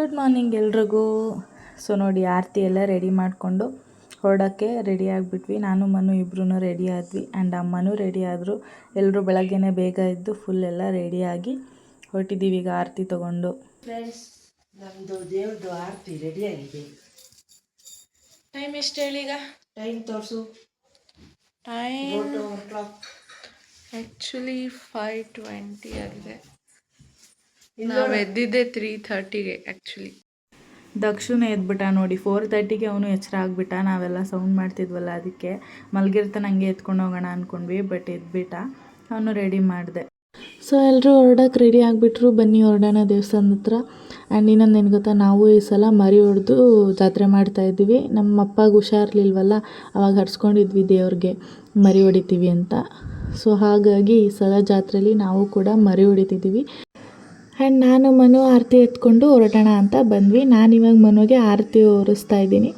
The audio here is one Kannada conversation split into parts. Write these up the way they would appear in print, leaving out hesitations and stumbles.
ಗುಡ್ ಮಾರ್ನಿಂಗ್ ಎಲ್ರಿಗೂ. ಸೊ ನೋಡಿ ಆರತಿ ಎಲ್ಲ ರೆಡಿ ಮಾಡಿಕೊಂಡು ಹೊರಡೋಕ್ಕೆ ರೆಡಿ ಆಗಿಬಿಟ್ವಿ. ನಾನು ಮನು ಇಬ್ಬರೂ ರೆಡಿ ಆದ್ವಿ ಆ್ಯಂಡ್ ಅಮ್ಮನೂ ರೆಡಿ ಆದರು. ಎಲ್ಲರೂ ಬೆಳಗ್ಗೆನೇ ಬೇಗ ಇದ್ದು ಫುಲ್ ಎಲ್ಲ ರೆಡಿಯಾಗಿ ಹೊರಟಿದ್ದೀವಿ ಈಗ ಆರತಿ ತೊಗೊಂಡು. ಫ್ರೆಂಡ್ಸ್, ನಮ್ಮದು ದೇವ್ರದ್ದು ಆರತಿ ರೆಡಿ ಆಗಿದೆ. ಟೈಮ್ ಎಷ್ಟು ಹೇಳೀಗ? ಟೈಮ್ ತೋರಿಸು. Time 4 o'clock. ಆ್ಯಕ್ಚುಲಿ 5:20 ಆಗಿದೆ. ನಾವು ಎದ್ದಿದ್ದೆ 3:30ಗೆ. ಆ್ಯಕ್ಚುಲಿ ದಕ್ಷುನೇ ಎದ್ಬಿಟ್ಟ ನೋಡಿ. 4:30ಗೆ ಅವನು ಎಚ್ಚರ ಆಗಿಬಿಟ್ಟ. ನಾವೆಲ್ಲ ಸೌಂಡ್ ಮಾಡ್ತಿದ್ವಲ್ಲ ಅದಕ್ಕೆ ಮಲಗಿರ್ತಾನೆ, ಹಂಗೆ ಎತ್ಕೊಂಡು ಹೋಗೋಣ ಅಂದ್ಕೊಂಡ್ವಿ. ಬಟ್ ಎದ್ಬಿಟ್ಟ. ಅವನು ರೆಡಿ ಮಾಡಿದೆ. ಸೊ ಎಲ್ಲರೂ ಹೊರಡೋಕೆ ರೆಡಿ ಆಗಿಬಿಟ್ರು. ಬನ್ನಿ ಹೊರಡೋಣ ದೇವಸ್ಥಾನದ ಹತ್ರ. ಆ್ಯಂಡ್ ಇನ್ನೊಂದು ಏನು ಗೊತ್ತಾ, ನಾವು ಈ ಸಲ ಮರಿ ಹೊಡೆದು ಜಾತ್ರೆ ಮಾಡ್ತಾಯಿದ್ವಿ. ನಮ್ಮ ಅಪ್ಪಗೆ ಹುಷಾರಿರ್ಲಿಲ್ವಲ್ಲ, ಅವಾಗ ಹರಿಸ್ಕೊಂಡಿದ್ವಿ ದೇವ್ರಿಗೆ ಮರಿ ಹೊಡಿತೀವಿ ಅಂತ. ಸೊ ಹಾಗಾಗಿ ಈ ಸಲ ಜಾತ್ರೆಯಲ್ಲಿ ನಾವು ಕೂಡ ಮರಿ ಹೊಡಿತಿದ್ದೀವಿ. ಆ್ಯಂಡ್ ನಾನು ಮನು ಆರತಿ ಎತ್ಕೊಂಡು ಹೊರಡೋಣ ಅಂತ ಬಂದ್ವಿ. ನಾನಿವಾಗ ಮನುಗೆ ಆರತಿ ಹೊರಿಸ್ತಾ ಇದ್ದೀನಿ.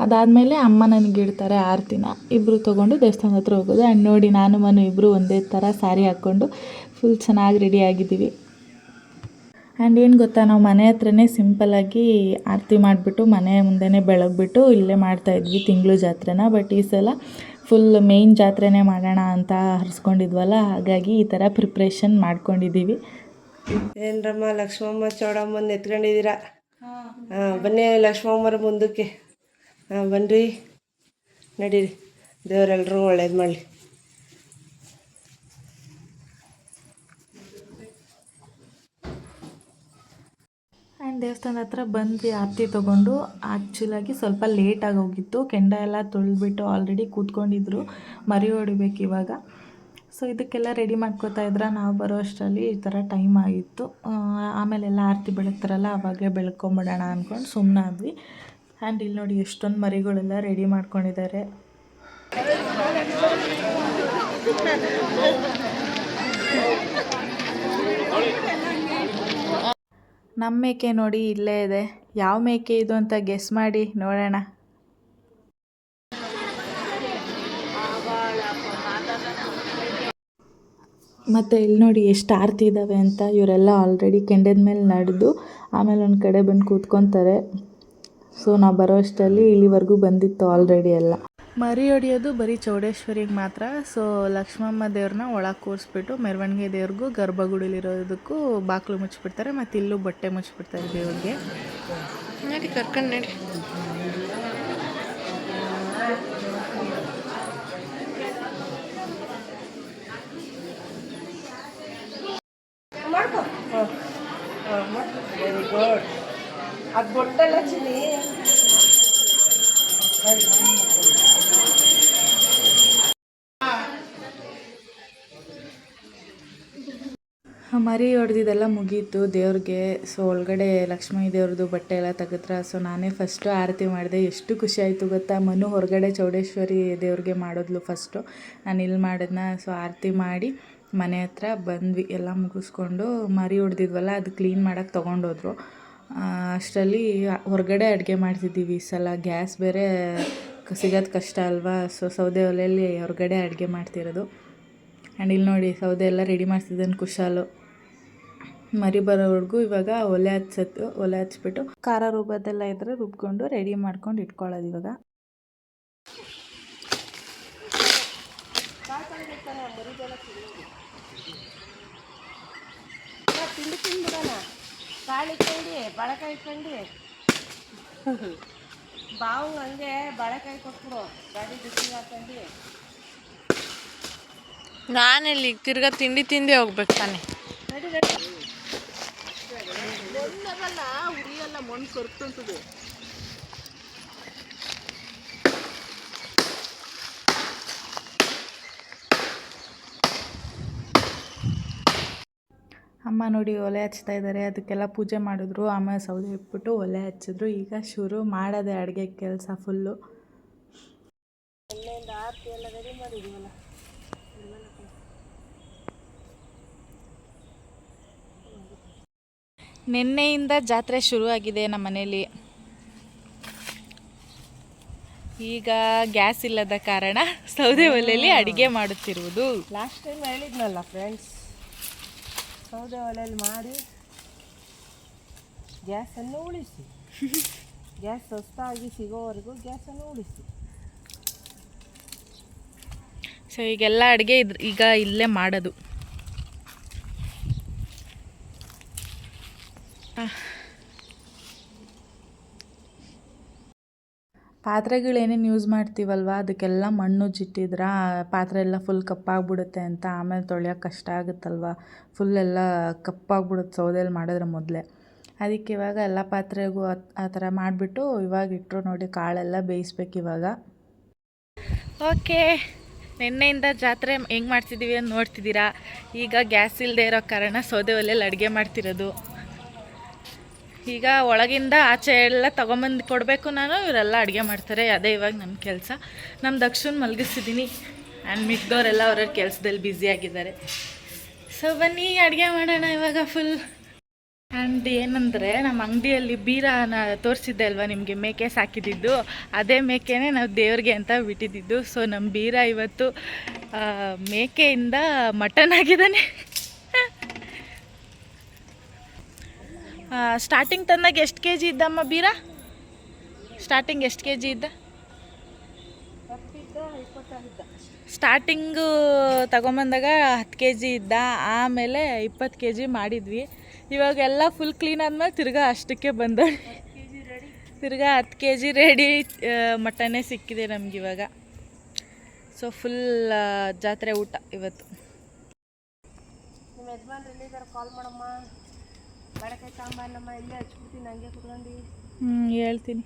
ಅದಾದಮೇಲೆ ಅಮ್ಮ ನನಗೆ ಇಡ್ತಾರೆ ಆರತಿನ. ಇಬ್ಬರು ತೊಗೊಂಡು ದೇವಸ್ಥಾನದ ಹತ್ರ ಹೋಗೋದು. ಆ್ಯಂಡ್ ನೋಡಿ, ನಾನು ಮನು ಇಬ್ಬರು ಒಂದೇ ಥರ ಸ್ಯಾರಿ ಹಾಕ್ಕೊಂಡು ಫುಲ್ ಚೆನ್ನಾಗಿ ರೆಡಿ ಆಗಿದ್ದೀವಿ. ಆ್ಯಂಡ್ ಏನು ಗೊತ್ತಾ, ನಾವು ಮನೆ ಹತ್ರನೇ ಸಿಂಪಲ್ಲಾಗಿ ಆರತಿ ಮಾಡಿಬಿಟ್ಟು ಮನೆ ಮುಂದೆನೇ ಬೆಳಗ್ಬಿಟ್ಟು ಇಲ್ಲೇ ಮಾಡ್ತಾಯಿದ್ವಿ ತಿಂಗಳು ಜಾತ್ರೆನ. ಬಟ್ ಈ ಸಲ ಫುಲ್ ಮೇಯ್ನ್ ಜಾತ್ರೆನೇ ಮಾಡೋಣ ಅಂತ ಹರಿಸ್ಕೊಂಡಿದ್ವಲ್ಲ, ಹಾಗಾಗಿ ಈ ಥರ ಪ್ರಿಪ್ರೇಷನ್ ಮಾಡ್ಕೊಂಡಿದ್ದೀವಿ. ಏನ್ರಮ್ಮ, ಲಕ್ಷ್ಮಮ್ಮ ಚೌಡಮ್ಮನ ಎತ್ಕೊಂಡಿದ್ದೀರಾ? ಹಾಂ, ಬನ್ನಿ ಲಕ್ಷ್ಮಮ್ಮರ ಮುಂದಕ್ಕೆ. ಹಾಂ, ಬನ್ನಿರಿ, ನಡೀರಿ. ದೇವರೆಲ್ಲರೂ ಒಳ್ಳೇದು ಮಾಡಲಿ. ಆ್ಯಂಡ್ ದೇವಸ್ಥಾನದ ಹತ್ರ ಬಂದ್ವಿ ಆರತಿ ತೊಗೊಂಡು. ಆ್ಯಕ್ಚುಲಾಗಿ ಸ್ವಲ್ಪ ಲೇಟಾಗಿ ಹೋಗಿತ್ತು. ಕೆಂಡ ಎಲ್ಲ ತೊಳೆದ್ಬಿಟ್ಟು ಆಲ್ರೆಡಿ ಕೂತ್ಕೊಂಡಿದ್ರು. ಮರಿ ಹೊಡಿಬೇಕು ಇವಾಗ. ಸೊ ಇದಕ್ಕೆಲ್ಲ ರೆಡಿ ಮಾಡ್ಕೋತಾ ಇದ್ರೆ ನಾವು ಬರೋ ಅಷ್ಟರಲ್ಲಿ ಈ ಥರ ಟೈಮ್ ಆಗಿತ್ತು. ಆಮೇಲೆಲ್ಲ ಆರತಿ ಬೆಳಗ್ತಾರಲ್ಲ, ಆವಾಗಲೇ ಬೆಳ್ಕೊಂಬಿಡೋಣ ಅಂದ್ಕೊಂಡು ಸುಮ್ಮನಾದ್ವಿ. ಆ್ಯಂಡ್ ಇಲ್ಲಿ ನೋಡಿ ಎಷ್ಟೊಂದು ಮರಿಗಳೆಲ್ಲ ರೆಡಿ ಮಾಡ್ಕೊಂಡಿದ್ದಾರೆ. ನಮ್ಮ ಮೇಕೆ ನೋಡಿ ಇಲ್ಲೇ ಇದೆ. ಯಾವ ಮೇಕೆ ಇದು ಅಂತ ಗೆಸ್ ಮಾಡಿ ನೋಡೋಣ. ಮತ್ತು ಇಲ್ಲಿ ನೋಡಿ ಎಷ್ಟು ಆರತಿ ಇದ್ದಾವೆ ಅಂತ. ಇವರೆಲ್ಲ ಆಲ್ರೆಡಿ ಕೆಂಡದ ಮೇಲೆ ನಡೆದು ಆಮೇಲೆ ಒಂದು ಕಡೆ ಬಂದು ಕೂತ್ಕೊತಾರೆ. ಸೊ ನಾವು ಬರೋ ಅಷ್ಟರಲ್ಲಿ ಇಲ್ಲಿವರೆಗೂ ಬಂದಿತ್ತು ಆಲ್ರೆಡಿ ಎಲ್ಲ. ಮರಿ ಹೊಡಿಯೋದು ಬರೀ ಚೌಡೇಶ್ವರಿಗೆ ಮಾತ್ರ. ಸೊ ಲಕ್ಷ್ಮಮ್ಮ ದೇವ್ರನ್ನ ಒಳಗೆ ಕೂರಿಸ್ಬಿಟ್ಟು ಮೆರವಣಿಗೆ ದೇವ್ರಿಗೂ ಗರ್ಭಗುಡಿಲಿರೋದಕ್ಕೂ ಬಾಗಿಲು ಮುಚ್ಚಿಬಿಡ್ತಾರೆ. ಮತ್ತು ಇಲ್ಲೂ ಬಟ್ಟೆ ಮುಚ್ಚಿಬಿಡ್ತಾರೆ ದೇವ್ರಿಗೆ. ನಡಿ, ಕರ್ಕೊಂಡು ನಡಿ. Very good. ಅದು ಬೊಟ್ಟಲ್ಲ ಚಿನ್ನಿ. ಮರಿ ಹೊಡೆದಿದ್ದೆಲ್ಲ ಮುಗೀತು ದೇವ್ರಿಗೆ. ಸೊ ಒಳಗಡೆ ಲಕ್ಷ್ಮೀ ದೇವ್ರದ್ದು ಬಟ್ಟೆ ಎಲ್ಲ ತೆಗೆದ್ರ. ಸೊ ನಾನೇ ಫಸ್ಟು ಆರತಿ ಮಾಡಿದೆ. ಎಷ್ಟು ಖುಷಿ ಆಯಿತು ಗೊತ್ತಾ. ಮನು ಹೊರಗಡೆ ಚೌಡೇಶ್ವರಿ ದೇವ್ರಿಗೆ ಮಾಡಿದ್ಲು ಫಸ್ಟು, ನಾನು ಇಲ್ಲಿ ಮಾಡಿದ್ನ. ಸೊ ಆರತಿ ಮಾಡಿ ಮನೆ ಹತ್ರ ಬಂದ್ವಿ. ಎಲ್ಲ ಮುಗಿಸ್ಕೊಂಡು ಮರಿ ಹೊಡೆದಿದ್ವಲ್ಲ, ಅದು ಕ್ಲೀನ್ ಮಾಡೋಕ್ಕೆ ತೊಗೊಂಡೋದ್ರು. ಅಷ್ಟರಲ್ಲಿ ಹೊರಗಡೆ ಅಡುಗೆ ಮಾಡ್ತಿದ್ದೀವಿ. ಈ ಸಲ ಗ್ಯಾಸ್ ಬೇರೆ ಸಿಗೋದು ಕಷ್ಟ ಅಲ್ವಾ. ಸೊ ಸೌದೆ ಒಲೆಯಲ್ಲಿ ಹೊರಗಡೆ ಅಡುಗೆ ಮಾಡ್ತಿರೋದು. ಆ್ಯಂಡ್ ಇಲ್ಲಿ ನೋಡಿ ಸೌದೆ ಎಲ್ಲ ರೆಡಿ ಮಾಡ್ತಿದ್ದಾನೆ ಕುಶಾಲು. ಮರಿ ಬರೋವರೆಗೂ ಇವಾಗ ಒಲೆ ಹಚ್ಬಿಟ್ಟು ಖಾರ ರುಬ್ಬೋದೆಲ್ಲ ಇದ್ದರೆ ರುಬ್ಕೊಂಡು ರೆಡಿ ಮಾಡ್ಕೊಂಡು ಇಟ್ಕೊಳ್ಳೋದು ಇವಾಗ. ತಿಂಡಿ ತಿಂದ್ಬಿಡೋಣ. ಕಾಳು ಇಟ್ಕೊಂಡು ಬಾಳೆಕಾಯಿ ಇಟ್ಕೊಂಡು ಬಾವು ಹಂಗೆ ಬಾಳೆಕಾಯಿ ಕೊಟ್ಬಿಡು. ಗಾಡಿ ಬಿಸಿ ಹಾಕೊಂಡು ನಾನೆಲ್ಲಿ ತಿರ್ಗಾ ತಿಂಡಿ ತಿಂದೇ ಹೋಗ್ಬೇಕು ತಾನೆ. ಮಣ್ಣಲ್ಲ, ಉರಿಯಲ್ಲ, ಮಣ್ಣು ಕರ್ತಂತದೆ. ಅಮ್ಮ ನೋಡಿ ಒಲೆ ಹಚ್ತಾ ಇದ್ದಾರೆ. ಅದಕ್ಕೆಲ್ಲ ಪೂಜೆ ಮಾಡಿದ್ರು. ಆಮೇಲೆ ಸೌದೆ ಇಟ್ಬಿಟ್ಟು ಒಲೆ ಹಚ್ಚಿದ್ರು. ಈಗ ಶುರು ಮಾಡೋದೆ ಅಡುಗೆ ಕೆಲಸ ಫುಲ್ಲು. ಆರತಿ ಎಲ್ಲ ರೆಡಿ ಮಾಡಿದ್ದೀವಲ್ಲ. ನಿನ್ನೆಯಿಂದ ಜಾತ್ರೆ ಶುರುವಾಗಿದೆ ನಮ್ಮ ಮನೇಲಿ. ಈಗ ಗ್ಯಾಸ್ ಇಲ್ಲದ ಕಾರಣ ಸೌದೆ ಒಲೆಯಲ್ಲಿ ಅಡುಗೆ ಮಾಡುತ್ತಿರುವುದು. ಲಾಸ್ಟ್ ಟೈಮ್ ಹೇಳಿದ್ನಲ್ಲ ಫ್ರೆಂಡ್ಸ್, ಸೌದೆ ಒಲೆಯಲ್ಲಿ ಮಾಡಿ ಗ್ಯಾಸನ್ನು ಉಳಿಸಿ. ಗ್ಯಾಸ್ ಸಸ್ತಾಗಿ ಸಿಗೋವರೆಗೂ ಗ್ಯಾಸನ್ನು ಉಳಿಸಿ. ಸೊ ಈಗೆಲ್ಲ ಅಡುಗೆ ಈಗ ಇಲ್ಲೇ ಮಾಡೋದು. ಪಾತ್ರೆಗಳೇನೇನು ಯೂಸ್ ಮಾಡ್ತೀವಲ್ವ ಅದಕ್ಕೆಲ್ಲ ಮಣ್ಣು ಜಿಟ್ಟಿದ್ರೆ ಪಾತ್ರೆ ಎಲ್ಲ ಫುಲ್ ಕಪ್ಪಾಗ್ಬಿಡುತ್ತೆ ಅಂತ ಆಮೇಲೆ ತೊಳೆಯೋಕೆ ಕಷ್ಟ ಆಗುತ್ತಲ್ವ. ಫುಲ್ಲೆಲ್ಲ ಕಪ್ಪಾಗ್ಬಿಡುತ್ತೆ ಸೌದೆಯಲ್ಲಿ ಮಾಡಿದ್ರೆ ಮೊದಲೇ. ಅದಕ್ಕೆ ಇವಾಗ ಎಲ್ಲ ಪಾತ್ರೆಗೂ ಆ ಥರ ಮಾಡಿಬಿಟ್ಟು ಇವಾಗ ಇಟ್ಟರು ನೋಡಿ ಕಾಳೆಲ್ಲ ಬೇಯಿಸ್ಬೇಕು ಇವಾಗ. ಓಕೆ, ನಿನ್ನೆಯಿಂದ ಜಾತ್ರೆ ಹೆಂಗೆ ಮಾಡ್ತಿದ್ದೀವಿ ಅಂತ ನೋಡ್ತಿದ್ದೀರಾ. ಈಗ ಗ್ಯಾಸ್ ಇಲ್ಲದೆ ಇರೋ ಕಾರಣ ಸೌದೆ ಒಲೆಯಲ್ಲಿ ಅಡುಗೆ ಮಾಡ್ತಿರೋದು. ಈಗ ಒಳಗಿಂದ ಆಚೆ ಎಲ್ಲ ತೊಗೊಂಬಂದು ಕೊಡಬೇಕು ನಾನು, ಇವರೆಲ್ಲ ಅಡುಗೆ ಮಾಡ್ತಾರೆ. ಅದೇ ಇವಾಗ ನನ್ನ ಕೆಲಸ. ನಮ್ಮ ದಕ್ಷಿಣ ಮಲಗಿಸಿದ್ದೀನಿ ಆ್ಯಂಡ್ ಮಿಕ್ದವರೆಲ್ಲ ಅವ್ರವ್ರ ಕೆಲಸದಲ್ಲಿ ಬ್ಯುಸಿಯಾಗಿದ್ದಾರೆ. ಸೊ ಬನ್ನಿ ಅಡುಗೆ ಮಾಡೋಣ ಇವಾಗ ಫುಲ್. ಆ್ಯಂಡ್ ಏನಂದರೆ ನಮ್ಮ ಅಂಗಡಿಯಲ್ಲಿ ಬೀರಾನ ತೋರಿಸಿದ್ದೆ ಅಲ್ವಾ ನಿಮಗೆ, ಮೇಕೆ ಸಾಕಿದ್ದಿದ್ದು. ಅದೇ ಮೇಕೆನೇ ನಾವು ದೇವ್ರಿಗೆ ಅಂತ ಬಿಟ್ಟಿದ್ದು. ಸೊ ನಮ್ಮ ಬೀರ ಇವತ್ತು ಮೇಕೆಯಿಂದ ಮಟನ್ ಆಗಿದ್ದಾನೆ. ಸ್ಟಾರ್ಟಿಂಗ್ ತಂದಾಗ ಎಷ್ಟು ಕೆ ಜಿ ಇದ್ದಮ್ಮ ಬೀರ? ಸ್ಟಾರ್ಟಿಂಗ್ ಎಷ್ಟು ಕೆ ಜಿ ಇದ್ದ? ಸ್ಟಾರ್ಟಿಂಗು ತಗೊಂಬಂದಾಗ 10 ಕೆ ಜಿ ಇದ್ದ, ಆಮೇಲೆ 20 ಕೆ ಜಿ ಮಾಡಿದ್ವಿ. ಇವಾಗೆಲ್ಲ ಫುಲ್ ಕ್ಲೀನ್ ಆದ್ಮೇಲೆ ತಿರ್ಗಾ ಅಷ್ಟಕ್ಕೆ ಬಂದ, ತಿರ್ಗಾ 10 ಕೆ ಜಿ ರೆಡಿ ಮಟನ್ನೇ ಸಿಕ್ಕಿದೆ ನಮ್ಗೆ ಇವಾಗ. ಸೊ ಫುಲ್ ಜಾತ್ರೆ ಊಟ ಇವತ್ತು. ನಿಮ್ಮ ಯಜಮಾನ್ರು ಎಲ್ಲಿದ್ದಾರೆ? ಕಾಲ್ ಮಾಡಮ್ಮ. ಬಡಕಾಯಿ ಸಾಂಬಾರಮ್ಮ ಇಲ್ಲೇ ಹಚ್ಬಿಡ್ತೀನಿ, ಹಂಗೆ ಕುತ್ಕೊಂಡು. ಹೇಳ್ತೀನಿ.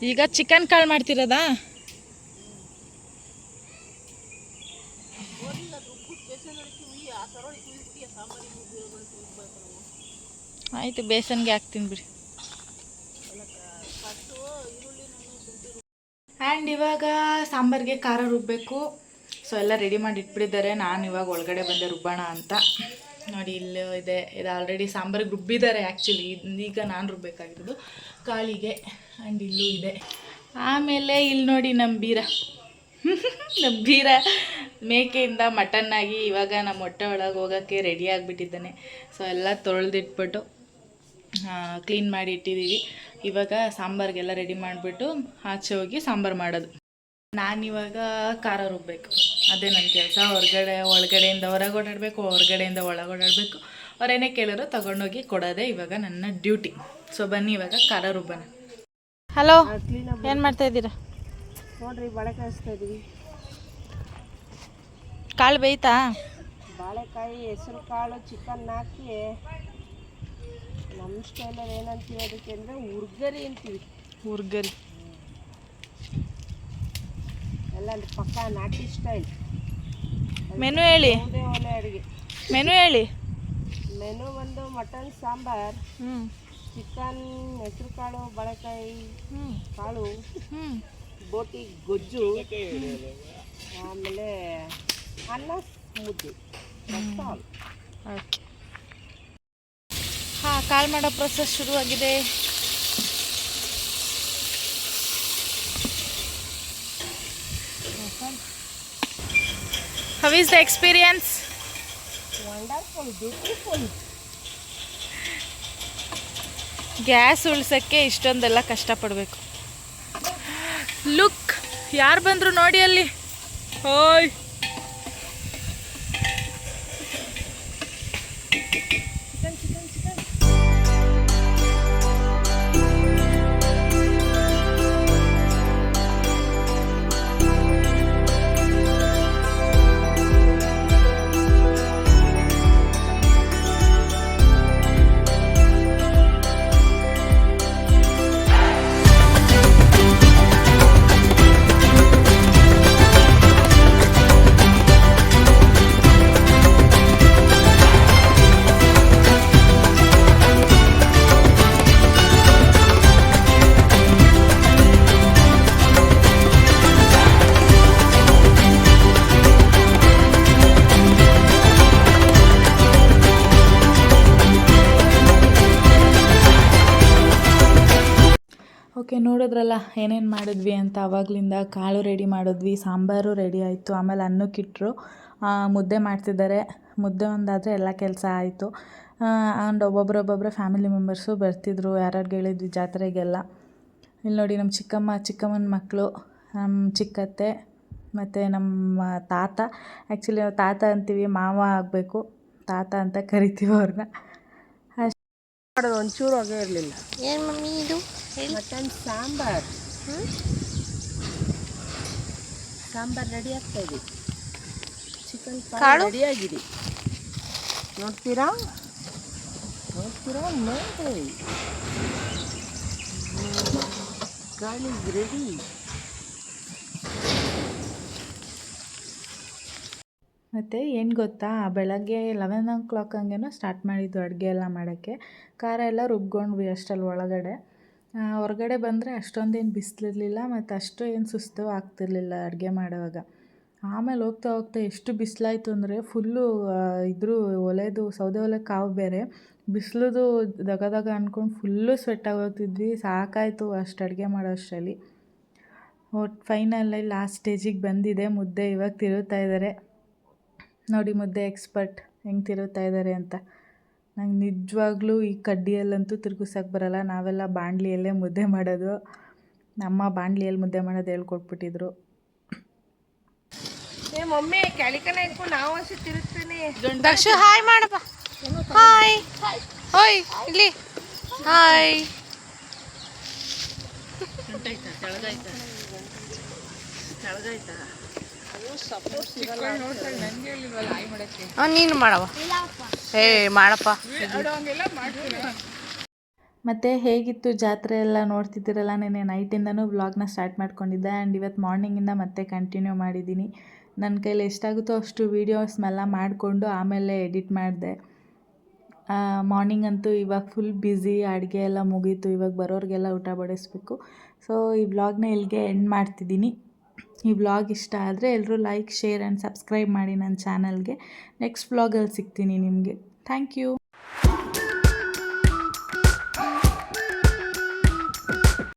ಈಗ ಚಿಕನ್ ಕಾಳು ಮಾಡ್ತಿರೋದಾ? ಆಯಿತು, ಬೇಸನ್ಗೆ ಹಾಕ್ತೀನಿ ಬಿಡಿ. ಆ್ಯಂಡ್ ಇವಾಗ ಸಾಂಬಾರಿಗೆ ಖಾರ ರುಬ್ಬಬೇಕು. ಸೊ ಎಲ್ಲ ರೆಡಿ ಮಾಡಿ ಇಟ್ಬಿಟ್ಟಿದ್ದಾರೆ. ನಾನು ಇವಾಗ ಒಳಗಡೆ ಬಂದೆ ರುಬ್ಬೋಣ ಅಂತ. ನೋಡಿ ಇಲ್ಲೇ ಇದೆ, ಇದು ಆಲ್ರೆಡಿ ಸಾಂಬಾರಿಗೆ ರುಬ್ಬಿದ್ದಾರೆ ಆ್ಯಕ್ಚುಲಿ. ಈಗ ನಾನು ರುಬ್ಬೇಕಾಗಿರೋದು ಕಾಳಿಗೆ. ಆ್ಯಂಡ್ ಇಲ್ಲೂ ಇದೆ. ಆಮೇಲೆ ಇಲ್ಲಿ ನೋಡಿ ನಮ್ಮ ಬೀರ ನಮ್ಮ ಬೀರ ಮೇಕೆಯಿಂದ ಮಟನ್ನಾಗಿ ಇವಾಗ ನಮ್ಮ ಹೊಟ್ಟೆ ಒಳಗೆ ಹೋಗೋಕ್ಕೆ ರೆಡಿ ಆಗಿಬಿಟ್ಟಿದ್ದಾನೆ. ಸೊ ಎಲ್ಲ ತೊಳೆದಿಟ್ಬಿಟ್ಟು ಕ್ಲೀನ್ ಮಾಡಿ ಇಟ್ಟಿದ್ದೀವಿ. ಇವಾಗ ಸಾಂಬಾರಿಗೆಲ್ಲ ರೆಡಿ ಮಾಡಿಬಿಟ್ಟು ಆಚೆ ಹೋಗಿ ಸಾಂಬಾರು ಮಾಡೋದು. ನಾನಿವಾಗ ಖಾರ ರುಬ್ಬಬೇಕು, ಅದೇ ನನ್ನ ಕೆಲಸ. ಒಳಗಡೆಯಿಂದ ಹೊರಗೆ ಓಡಾಡಬೇಕು, ಹೊರಗಡೆಯಿಂದ ಒಳಗೆ ಓಡಾಡಬೇಕು. ಅವರೇನೇ ಕೇಳೋರು ತಗೊಂಡೋಗಿ ಕೊಡೋದೇ ಇವಾಗ ನನ್ನ ಡ್ಯೂಟಿ. ಸೊ ಬನ್ನಿ ಇವಾಗ ಖಾರ ರುಬ್ಬನ. ಹಲೋ, ಏನು ಮಾಡ್ತಾ ಇದ್ದೀರಾ? ನೋಡ್ರಿ, ಬಾಳೆಕಾಯಿ ಹಚ್ತಾ ಇದ್ದೀವಿ. ಕಾಳು ಬೇಯ್ತಾ? ಬಾಳೆಕಾಯಿ, ಹೆಸರು ಕಾಳು, ಚಿಕನ್ ಹಾಕಿ ನಮ್ಮ ಸ್ಟೈಲಲ್ಲಿ ಏನಂತೀವಿ ಅದಕ್ಕೆ ಅಂದರೆ ಉರ್ಗರಿ ಅಂತೀವಿ. ಉರ್ಗರಿ ಎಲ್ಲ ಪಕ್ಕ ನಾಟಿ ಸ್ಟೈಲ್. ಮೆನು ಹೇಳಿ. ಒಲೆ ಅಡುಗೆ ಮೆನು ಹೇಳಿ. ಮೆನು ಒಂದು ಮಟನ್ ಸಾಂಬಾರ್, ಚಿಕನ್, ಹೆಸರು ಕಾಳು, ಬಾಳೆಕಾಯಿ ಕಾಳು, ಬೋಟಿ ಗೊಜ್ಜು, ಆಮೇಲೆ ಅನ್ನ ಮುದ್ದೆ. ಓಕೆ, ಹಾಂ, ಕಾಲ್ ಮಾಡೋ ಪ್ರೊಸೆಸ್ ಶುರುವಾಗಿದೆ. How is the experience? Wonderful, beautiful. Gas ಉಳ್ಸೋಕ್ಕೆ ಇಷ್ಟೊಂದೆಲ್ಲ ಕಷ್ಟಪಡಬೇಕು. ಲುಕ್, ಯಾರು ಬಂದರು ನೋಡಿ ಅಲ್ಲಿ. ಓಯ್, ಓಕೆ, ನೋಡಿದ್ರಲ್ಲ ಏನೇನು ಮಾಡಿದ್ವಿ ಅಂತ. ಆವಾಗಲಿಂದ ಕಾಳು ರೆಡಿ ಮಾಡಿದ್ವಿ, ಸಾಂಬಾರು ರೆಡಿ ಆಯಿತು, ಆಮೇಲೆ ಅನ್ನಕ್ಕಿಟ್ರು. ಮುದ್ದೆ ಮಾಡ್ತಿದ್ದಾರೆ. ಮುದ್ದೆ ಒಂದಾದರೆ ಎಲ್ಲ ಕೆಲಸ ಆಯಿತು. ಆ್ಯಂಡ್ ಒಬ್ಬೊಬ್ಬರೊಬ್ಬೊಬ್ಬರ ಫ್ಯಾಮಿಲಿ ಮೆಂಬರ್ಸು ಬರ್ತಿದ್ರು, ಯಾರ್ಯಾರಿಗೆ ಹೇಳಿದ್ವಿ ಜಾತ್ರೆಗೆಲ್ಲ. ಇಲ್ಲಿ ನೋಡಿ ನಮ್ಮ ಚಿಕ್ಕಮ್ಮನ ಮಕ್ಕಳು, ನಮ್ಮ ಚಿಕ್ಕತ್ತೆ ಮತ್ತು ನಮ್ಮ ತಾತ. ಆ್ಯಕ್ಚುಲಿ ನಾವು ತಾತ ಅಂತೀವಿ, ಮಾವ ಆಗಬೇಕು, ತಾತ ಅಂತ ಕರಿತೀವಿ ಅವ್ರನ್ನ. ಮಾಡೋದು ಒಂಚೂರು ಹೊಗೆ ಇರಲಿಲ್ಲ. ಏನು ಮಮ್ಮಿ ಇದು? ಮಟನ್ ಸಾಂಬಾರ್. ಸಾಂಬಾರ್ ರೆಡಿ ಆಗ್ತಾ ಇದೆ. ಚಿಕನ್ ಕಾಳು ರೆಡಿಯಾಗಿದೆ. ನೋಡ್ತೀರಾ ನೋಡಿ, ಕಾಳು ರೆಡಿ. ಮತ್ತು ಏನು ಗೊತ್ತಾ, ಬೆಳಗ್ಗೆ 11 ಹಂಗೇನೋ ಸ್ಟಾರ್ಟ್ ಮಾಡಿದ್ದು ಅಡುಗೆ ಎಲ್ಲ ಮಾಡೋಕ್ಕೆ. ಖಾರ ಎಲ್ಲ ರುಬ್ಕೊಂಡ್ವಿ ಅಷ್ಟರಲ್ಲಿ ಒಳಗಡೆ. ಹೊರಗಡೆ ಬಂದರೆ ಅಷ್ಟೊಂದೇನು ಬಿಸಿಲಿರಲಿಲ್ಲ ಮತ್ತು ಅಷ್ಟು ಏನು ಸುಸ್ತು ಆಗ್ತಿರ್ಲಿಲ್ಲ ಅಡುಗೆ ಮಾಡುವಾಗ. ಆಮೇಲೆ ಹೋಗ್ತಾ ಹೋಗ್ತಾ ಎಷ್ಟು ಬಿಸಿಲಾಯಿತು ಅಂದರೆ ಫುಲ್ಲು ಒಲೆದು ಸೌದೆ ಒಲೆ ಕಾವು ಬೇರೆ, ಬಿಸಿಲುದು ದಗ ಅಂದ್ಕೊಂಡು ಫುಲ್ಲು ಸ್ವೆಟ್ಟಾಗಿ ಹೋಗ್ತಿದ್ವಿ. ಸಾಕಾಯಿತು ಅಷ್ಟು ಅಡುಗೆ ಮಾಡೋ ಅಷ್ಟರಲ್ಲಿ. ಫೈನಲಿ ಲಾಸ್ಟ್ ಸ್ಟೇಜಿಗೆ ಬಂದಿದೆ. ಮುದ್ದೆ ಇವಾಗ ತಿರುಗ್ತಾ ಇದ್ದಾರೆ ನೋಡಿ, ಮುದ್ದೆ ಎಕ್ಸ್ಪರ್ಟ್ ಹೆಂಗೆ ತಿರುಗ್ತಾ ಇದ್ದಾರೆ ಅಂತ. ನಂಗೆ ನಿಜವಾಗ್ಲೂ ಈ ಕಡ್ಡಿಯಲ್ಲಂತೂ ತಿರುಗಿಸೋಕೆ ಬರೋಲ್ಲ. ನಾವೆಲ್ಲ ಬಾಣಲಿಯಲ್ಲೇ ಮುದ್ದೆ ಮಾಡೋದು. ನಮ್ಮ ಬಾಣಲಿಯಲ್ಲಿ ಮುದ್ದೆ ಮಾಡೋದು ಹೇಳ್ಕೊಟ್ಬಿಟ್ಟಿದ್ರು. ಮಮ್ಮಿ ಕೆಳಕನೆ ಇಟ್ಕೊಂಡು ನಾವು ಅಷ್ಟೇ ತಿರುಗ್ತಾನೆ. ದಕ್ಷು ಹಾಯ್ ಮಾಡಪ್ಪ. ಹಾಯ್ ಓಯ್ ಇಲ್ಲಿ ಹಾಯ್. ನೀನು ಮಾಡವ. ಮಾಡಪ್ಪ. ಮತ್ತು ಹೇಗಿತ್ತು ಜಾತ್ರೆ ಎಲ್ಲ ನೋಡ್ತಿದ್ದೀರಲ್ಲ. ನೆನ್ನೆ ನೈಟಿಂದನೂ ವ್ಲಾಗ್ನ ಸ್ಟಾರ್ಟ್ ಮಾಡ್ಕೊಂಡಿದ್ದೆ ಆ್ಯಂಡ್ ಇವತ್ತು ಮಾರ್ನಿಂಗಿಂದ ಮತ್ತೆ ಕಂಟಿನ್ಯೂ ಮಾಡಿದ್ದೀನಿ. ನನ್ನ ಕೈಲಿ ಎಷ್ಟಾಗುತ್ತೋ ಅಷ್ಟು ವೀಡಿಯೋಸ್ನೆಲ್ಲ ಮಾಡಿಕೊಂಡು ಆಮೇಲೆ ಎಡಿಟ್ ಮಾಡಿದೆ. ಮಾರ್ನಿಂಗ್ ಅಂತೂ ಇವಾಗ ಫುಲ್ ಬ್ಯುಸಿ, ಅಡುಗೆ ಎಲ್ಲ ಮುಗೀತು. ಇವಾಗ ಬರೋರಿಗೆಲ್ಲ ಊಟ ಬಡಿಸ್ಬೇಕು. ಸೊ ಈ ವ್ಲಾಗ್ನ ಇಲ್ಲಿಗೆ ಎಂಡ್ ಮಾಡ್ತಿದ್ದೀನಿ. ಈ ವ್ಲಾಗ್ ಇಷ್ಟ ಆದರೆ ಎಲ್ಲರೂ ಲೈಕ್, ಶೇರ್ ಆ್ಯಂಡ್ ಸಬ್ಸ್ಕ್ರೈಬ್ ಮಾಡಿ ನನ್ನ ಚಾನಲ್ಗೆ. ನೆಕ್ಸ್ಟ್ ವ್ಲಾಗಲ್ಲಿ ಸಿಗ್ತೀನಿ ನಿಮಗೆ. Thank you.